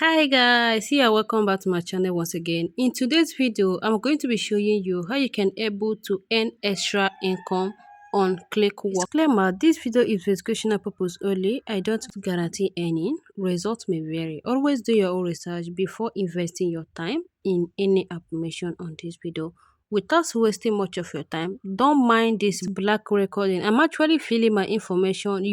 Hi guys, here welcome back to my channel once again. In today's video, I'm going to be showing you how you can able to earn extra income on Clickworker. Disclaimer, this video is for educational purpose only. I don't guarantee any. Results may vary. Always do your own research before investing your time in any information on this video. Without wasting much of your time, don't mind this black recording. I'm actually filling my information.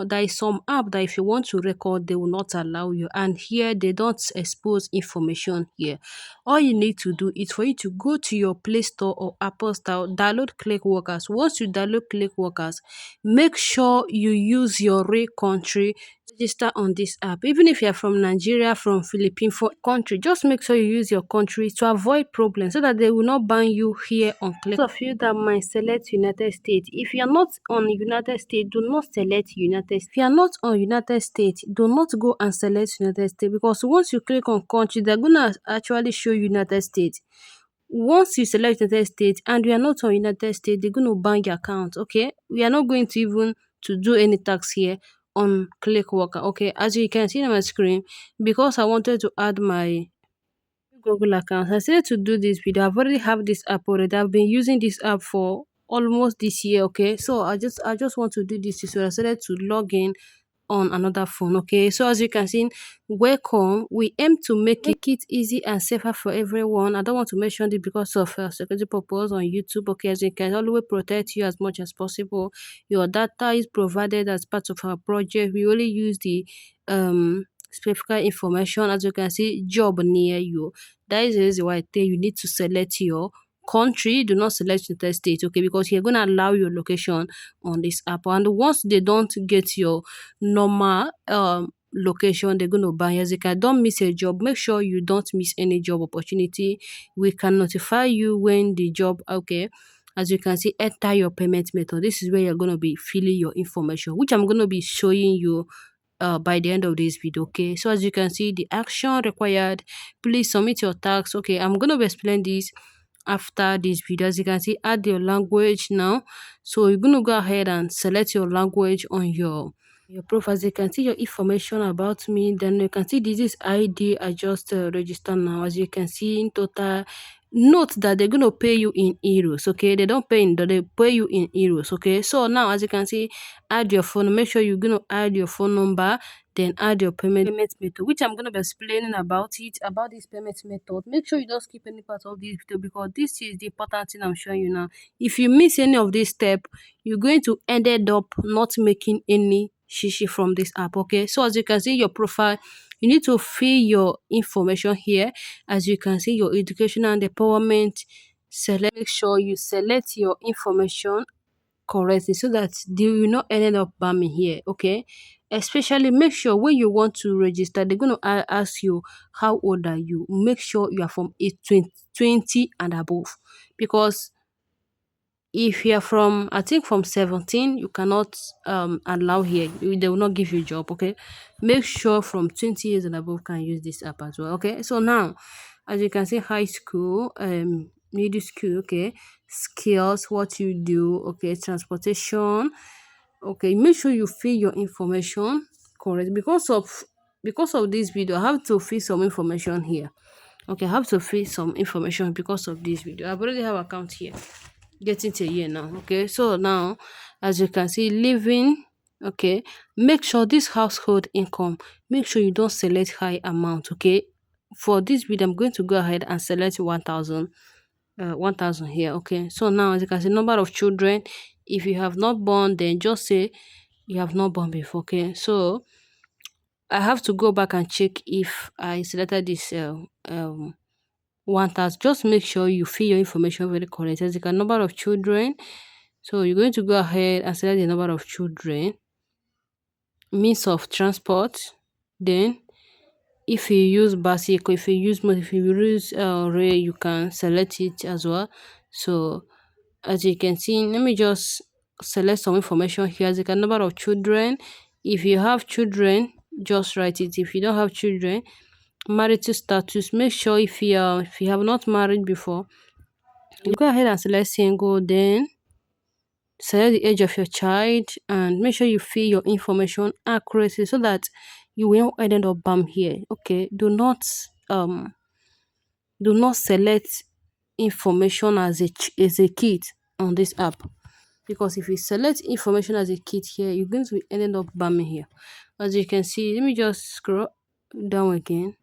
There is some app that if you want to record, they will not allow you. And here, they don't expose information here. All you need to do is for you to go to your Play Store or Apple Store, download Clickworkers. Once you download Clickworkers, make sure you use your real country register on this app. Even if you're from Nigeria, from Philippines, for country, just make sure you use your country to avoid problems so that they will not ban you here on Click. Those of you that might select United States, if you're not on United States, do not select United States. If you're not on United States, do not go and select United States, because once you click on country, they're gonna actually show United States. Once you select United States and you are not on United States, they're going to ban your account. Okay, we are not going to even to do any tax here on Clickworker. Okay, as you can see on my screen, because I wanted to add my Google account, I decided to do this video. I've already have this app already. I've been using this app for almost this year. Okay, so I just want to do this, so I decided to log in on another phone. Okay, so as you can see, welcome. We aim to make it easy and safer for everyone. I don't want to mention it because of security purpose on YouTube. Okay, as you can always protect you as much as possible. Your data is provided as part of our project. We only use the specific information. As you can see, job near you. That is the reason why I tell you need to select your country. Do not select United States, okay, because you're going to allow your location on this app. And once they don't get your normal location, they're going to ban you. As you can, don't miss a job. Make sure you don't miss any job opportunity. We can notify you when the job, okay. As you can see, enter your payment method. This is where you're going to be filling your information, which I'm going to be showing you by the end of this video. Okay, so as you can see, the action required, please submit your tax. Okay, I'm going to explain this after this video. As you can see, add your language now. So you're going to go ahead and select your language on your profile. As you can see your information about me, then you can see this is ID. I just register now. As you can see, in total, note that they're going to pay you in euros. Okay, they don't pay in dollar, they pay you in euros. Okay, so now as you can see, add your phone. Make sure you're going to add your phone number, then add your payment method, which I'm going to be explaining about this payment method. Make sure you don't skip any part of this video, because this is the important thing I'm showing you now. If you miss any of this step, you're going to ended up not making any shishi from this app. Okay, so as you can see your profile, you need to fill your information here. As you can see, your education and empowerment, make sure you select your information correctly so that they will not end up spamming here. Okay, especially make sure when you want to register, they're going to ask you how old are you. Make sure you are from 20 and above, because if you're from, I think from 17, you cannot allow here. They will not give you a job. Okay, make sure from 20 years and above can use this app as well. Okay, so now as you can see, high school, middle school, okay, skills, what you do, okay, transportation. Okay, make sure you fill your information correct. Because of this video, I have to fill some information here. Okay, I have to fill some information because of this video. I've already have account here, getting to a year now. Okay, so now as you can see, living, okay, make sure this household income, make sure you don't select high amount. Okay, for this video I'm going to go ahead and select 1000 here. Okay, so now as you can see, number of children, if you have not born, then just say you have not born before. Okay, so I have to go back and check if I selected this 1000. Just make sure you fill your information very correct. As you can, number of children, so you're going to go ahead and select the number of children, means of transport, then if you use bicycle, if you use rail, you can select it as well. So as you can see, let me just select some information here. As you can, number of children, if you have children, just write it. If you don't have children, marital status, make sure if you have not married before, you go ahead and select single, then select the age of your child and make sure you fill your information accurately so that you will end up bam here. Okay, um do not select information as a kit on this app, because if you select information as a kit here, you're going to be ending up bamming here. As you can see, let me just scroll down again.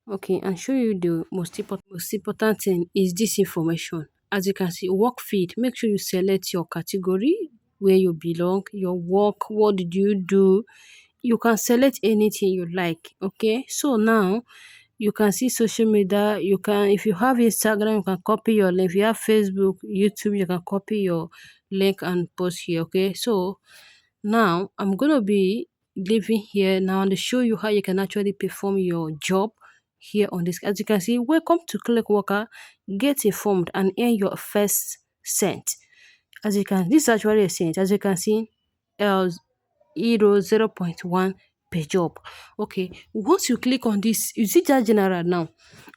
Okay, and show you the most important thing is this information. As you can see, work feed. Make sure you select your category, where you belong, your work, what did you do. You can select anything you like. Okay, so now you can see social media. You can, if you have Instagram, you can copy your link. If you have Facebook, YouTube, you can copy your link and post here. Okay, so now I'm gonna be leaving here now to show you how you can actually perform your job here on this. As you can see, welcome to Clickworker. Get informed and earn your first cent. As you can, this is actually a cent. As you can see, uh, euro 0.1 per job. Okay, once you click on this, you see that general now.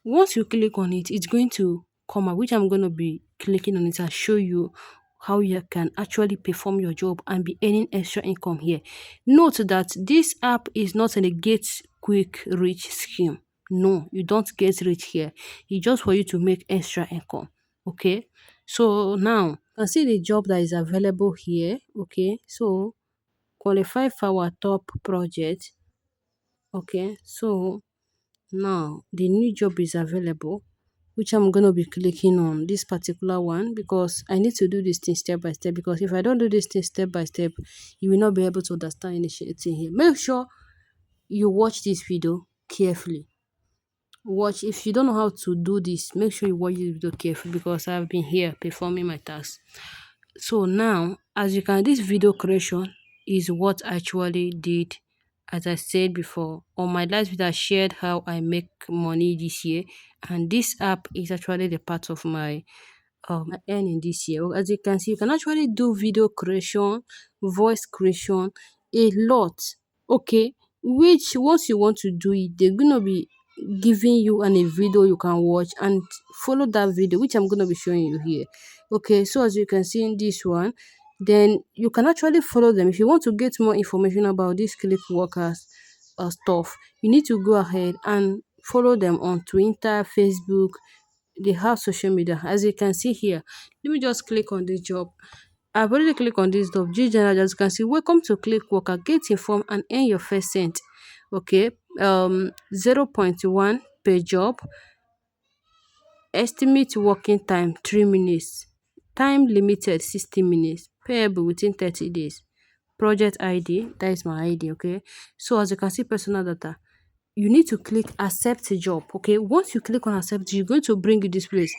Once you click on it, it's going to come up, which I'm going to be clicking on it and show you how you can actually perform your job and be earning extra income here. Note that this app is not a get quick rich scheme. No, you don't get rich here. It's just for you to make extra income. Okay, so now you can see the job that is available here. Okay, so qualify for our top project. Okay, so now the new job is available, which I'm going to be clicking on this particular one, because I need to do this thing step by step, because if I don't do this thing step by step, you will not be able to understand anything here. Make sure you watch this video carefully. Watch, if you don't know how to do this, make sure you watch this video carefully, because I've been here performing my task. So now, as you can, this video creation is what I actually did. As I said before, on my last video I shared how I make money this year, and this app is actually the part of my earning this year. As you can see, you can actually do video creation, voice creation, a lot. Okay, which once you want to do it, they're gonna be giving you a video you can watch and follow that video, which I'm gonna be showing you here. Okay, so as you can see in this one, then you can actually follow them. If you want to get more information about these click workers stuff, you need to go ahead and follow them on Twitter, Facebook. They have social media. As you can see here, let me just click on this job. I've already clicked on this job. General, as you can see, welcome to Clickworker. Get informed and earn your first cent. Okay, 0.1 per job. Estimate working time 3 minutes. Time limited 60 minutes. Payable within 30 days. Project ID, that is my ID. Okay, so as you can see, personal data, you need to click accept job. Okay, once you click on accept, you're going to bring you this place.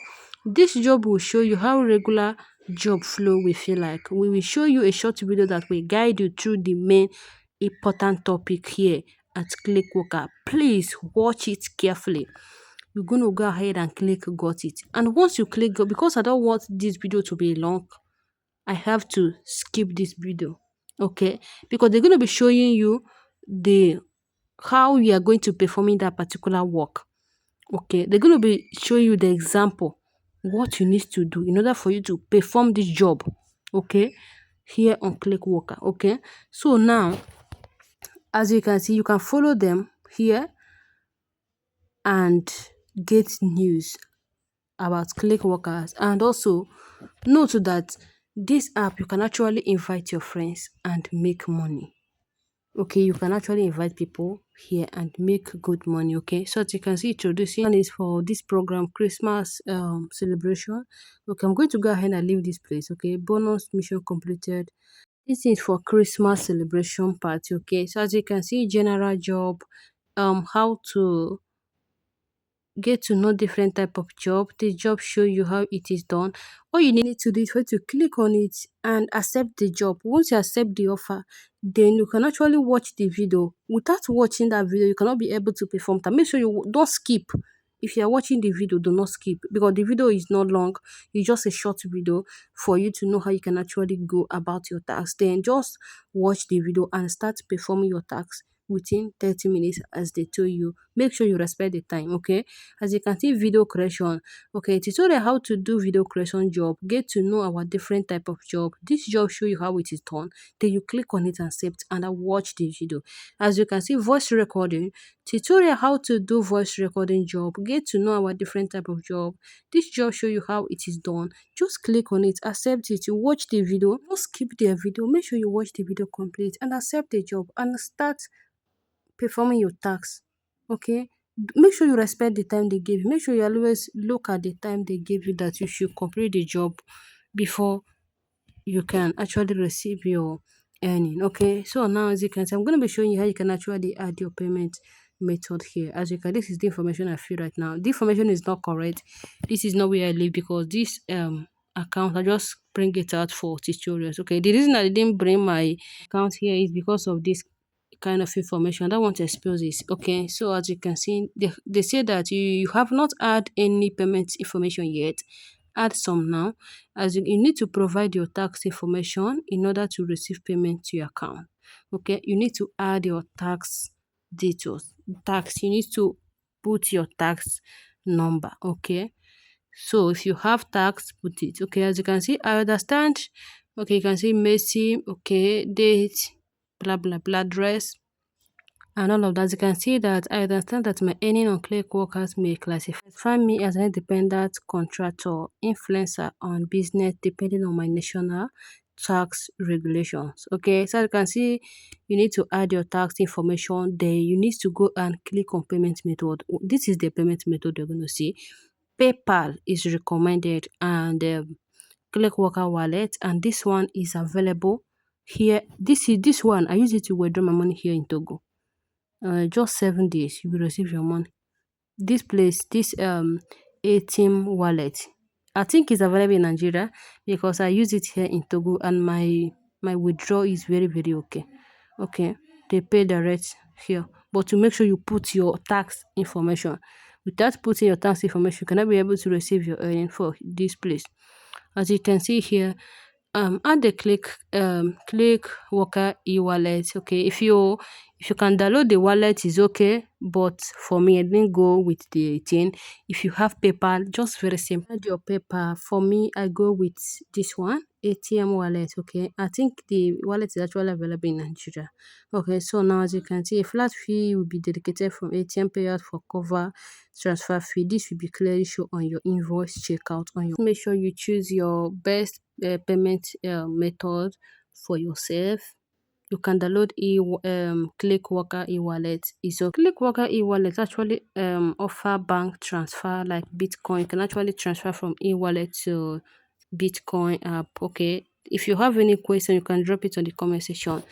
This job will show you how regular job flow will feel like. We will show you a short video that will guide you through the main important topic here at Clickworker. Please watch it carefully. You're going to go ahead and click got it, and once you click go, because I don't want this video to be long, I have to skip this video. Okay, because they're going to be showing you the how you are going to perform in that particular work. Okay, they're going to be showing you the example, what you need to do in order for you to perform this job. Okay, here on Clickworker. Okay, so now, as you can see, you can follow them here and get news about click workers. And also note that this app, you can actually invite your friends and make money. Okay, you can actually invite people here and make good money. Okay, so as you can see, introducing is for this program Christmas celebration. Okay, I'm going to go ahead and leave this place. Okay, bonus mission completed. This is for Christmas celebration party. Okay, so as you can see, general job, how to get to know different type of job. The job show you how it is done. All you need to do is for you to click on it and accept the job. Once you accept the offer, then you can actually watch the video. Without watching that video, you cannot be able to perform that. Make sure you don't skip. If you are watching the video, do not skip, because the video is not long. It's just a short video for you to know how you can actually go about your tasks. Then just watch the video and start performing your tasks within 30 minutes as they tell you make sure you respect the time. Okay, as you can see, video creation. Okay, tutorial how to do video creation job. Get to know our different type of job. This job show you how it is done. Then you click on it and save and I watch the video. As you can see, voice recording tutorial how to do voice recording job. Get to know our different type of job. This job show you how it is done. Just click on it, accept it, you watch the video. Don't skip the video. Make sure you watch the video complete and accept the job and start performing your tasks. Okay, make sure you respect the time they give you. Make sure you always look at the time they give you, that you should complete the job before you can actually receive your earning. Okay, so now as you can see, I'm going to be showing you how you can actually add your payment method here. As you can, this is the information I feel right now. The information is not correct. This is not where I live, because this account I just bring it out for tutorials. Okay, the reason I didn't bring my account here is because of this kind of information. I don't want to expose this. Okay, so as you can see, they say that you have not had any payment information yet. Add some now, as you need to provide your tax information in order to receive payment to your account. Okay, you need to add your tax details. Tax, you need to put your tax number. Okay, so if you have tax, put it. Okay, as you can see, I understand. Okay, you can see Messi. Okay, date, blah blah blah, address, and all of that. You can see that I understand that my earning on Clickworkers may classify me as an independent contractor, influencer on business depending on my national tax regulations. Okay, so you can see you need to add your tax information there. You need to go and click on payment method. This is the payment method you're going to see. PayPal is recommended, and Clickworker wallet, and this one is available here. This one I use it to withdraw my money here in Togo. Just 7 days you will receive your money. This ATM wallet, I think it's available in Nigeria, because I use it here in Togo, and my withdrawal is very very okay. Okay, they pay direct here, but to make sure you put your tax information. Without putting your tax information, you cannot be able to receive your earning for this place. As you can see here, add the click worker e-wallet. Okay, if you can download the wallet is okay, but for me I didn't go with the thing. If you have PayPal, just very simple, add your PayPal. For me, I go with this one, ATM wallet. Okay, I think the wallet is actually available in Nigeria. Okay, so now as you can see, a flat fee will be dedicated from ATM payout for cover transfer fee. This will be clearly shown on your invoice checkout on your. Make sure you choose your best payment method for yourself. You can download Clickworker e-wallet. So Clickworker e-wallet actually offer bank transfer like Bitcoin. You can actually transfer from e-wallet to Bitcoin app. Okay, if you have any question, you can drop it on the comment section.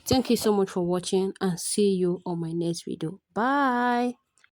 Thank you so much for watching, and see you on my next video. Bye.